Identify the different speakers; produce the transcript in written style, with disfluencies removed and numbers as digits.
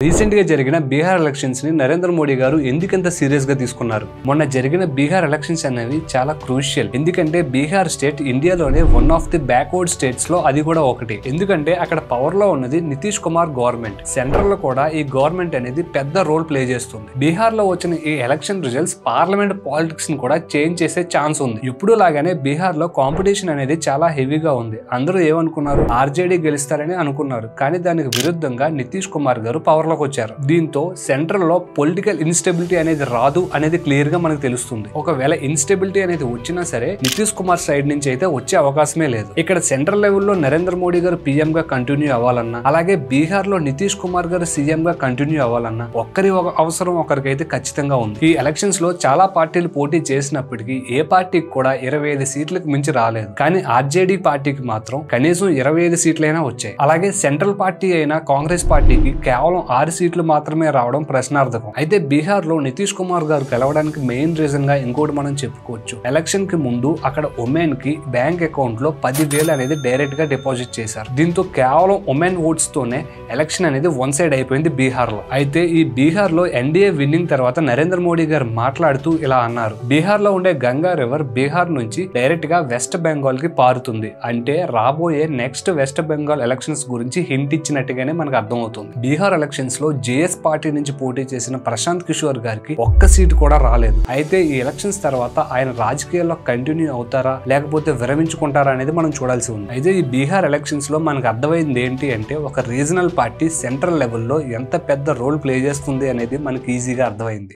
Speaker 1: Recent గా జరిగిన Bihar elections ని నరేంద్ర మోడీ గారు ఎందుకంత సీరియస్ గా తీసుకున్నారు? మొన్న జరిగిన బీహార్ ఎలక్షన్స్ అనేవి చాలా క్రూషియల్. ఎందుకంటే బీహార్ స్టేట్ ఇండియాలోనే one of the backward states లో అది కూడా ఒకటి. ఎందుకంటే అక్కడ పవర్ లో ఉన్నది నితీష్ కుమార్ గవర్నమెంట్. సెంట్రల్ లో కూడా ఈ గవర్నమెంట్ అనేది పెద్ద రోల్ ప్లే చేస్తుంది. బీహార్ లో వచ్చిన ఈ ఎలక్షన్ రిజల్ట్స్ పార్లమెంట్ పాలిటిక్స్ ని కూడా చేంజ్ చేసే ఛాన్స్ ఉంది. ఇప్పుడు లాగానే బీహార్ లో కాంపిటీషన్ అనేది చాలా హెవీగా ఉంది. అందరూ ఏమనుకున్నారు? ఆర్జేడీ గెలుస్తారని అనుకున్నారు. కానీ దానికి విరుద్ధంగా నితీష్ కుమార్ గారు పవర్ లోకి వచ్చారు. దీంతో సెంట్రల్ లో పొలిటికల్ ఇన్స్టెబిలిటీ అనేది రాదు అనేది క్లియర్ గా మనకు తెలుస్తుంది. ఒకవేళ ఇన్స్టెబిలిటీ అనేది వచ్చినా సరే నితీష్ కుమార్ సైడ్ నుంచి అయితే వచ్చే అవకాశమే లేదు. ఇక్కడ సెంట్రల్ లెవెల్లో నరేంద్ర మోడీ గారు పీఎం గా కంటిన్యూ అవ్వాలన్నా, అలాగే బీహార్ లో నితీష్ కుమార్ గారు సీఎం గా కంటిన్యూ అవ్వాలన్నా ఒక్కరి అవసరం ఒకరికైతే ఖచ్చితంగా ఉంది. ఈ ఎలక్షన్స్ లో చాలా పార్టీలు పోటీ చేసినప్పటికీ ఏ పార్టీకి కూడా 25 సీట్లకు మించి రాలేదు. కానీ ఆర్జేడీ పార్టీకి మాత్రం కనీసం 25 సీట్లైనా వచ్చాయి. అలాగే సెంట్రల్ పార్టీ అయిన కాంగ్రెస్ పార్టీకి కేవలం 6 సీట్లు మాత్రమే రావడం ప్రశ్నార్థకం. అయితే బీహార్ లో నితీష్ కుమార్ గారు గెలవడానికి మెయిన్ రీజన్ గా ఇంకోటి మనం చెప్పుకోవచ్చు. ఎలక్షన్ కి ముందు అక్కడ ఉమెన్ కి బ్యాంక్ అకౌంట్ లో 10,000 అనేది డైరెక్ట్ గా డిపాజిట్ చేశారు. దీంతో కేవలం ఉమెన్ ఓట్స్ తోనే ఎలక్షన్ అనేది వన్ సైడ్ అయిపోయింది బీహార్ లో. అయితే ఈ బీహార్ లో ఎన్డీఏ విన్నింగ్ తర్వాత నరేంద్ర మోడీ గారు మాట్లాడుతూ ఇలా అన్నారు: బీహార్ లో ఉండే గంగా రివర్ బీహార్ నుంచి డైరెక్ట్ గా వెస్ట్ బెంగాల్ కి పారుతుంది. అంటే రాబోయే నెక్స్ట్ వెస్ట్ బెంగాల్ ఎలక్షన్స్ గురించి హింట్ ఇచ్చినట్టుగానే మనకు అర్థమవుతుంది. బీహార్ ఎలక్షన్స్ లో జేఎస్ పార్టీ నుంచి పోటీ చేసిన ప్రశాంత్ కిషోర్ గారికి ఒక్క సీటు కూడా రాలేదు. అయితే ఈ ఎలక్షన్స్ తర్వాత ఆయన రాజకీయాల్లో కంటిన్యూ అవుతారా లేకపోతే విరమించుకుంటారా అనేది మనం చూడాల్సి ఉంది. అయితే ఈ బీహార్ ఎలక్షన్స్ లో మనకు అర్థమైంది ఏంటి అంటే, ఒక రీజనల్ పార్టీ సెంట్రల్ లెవెల్లో ఎంత పెద్ద రోల్ ప్లే చేస్తుంది అనేది మనకి ఈజీగా అర్థమైంది.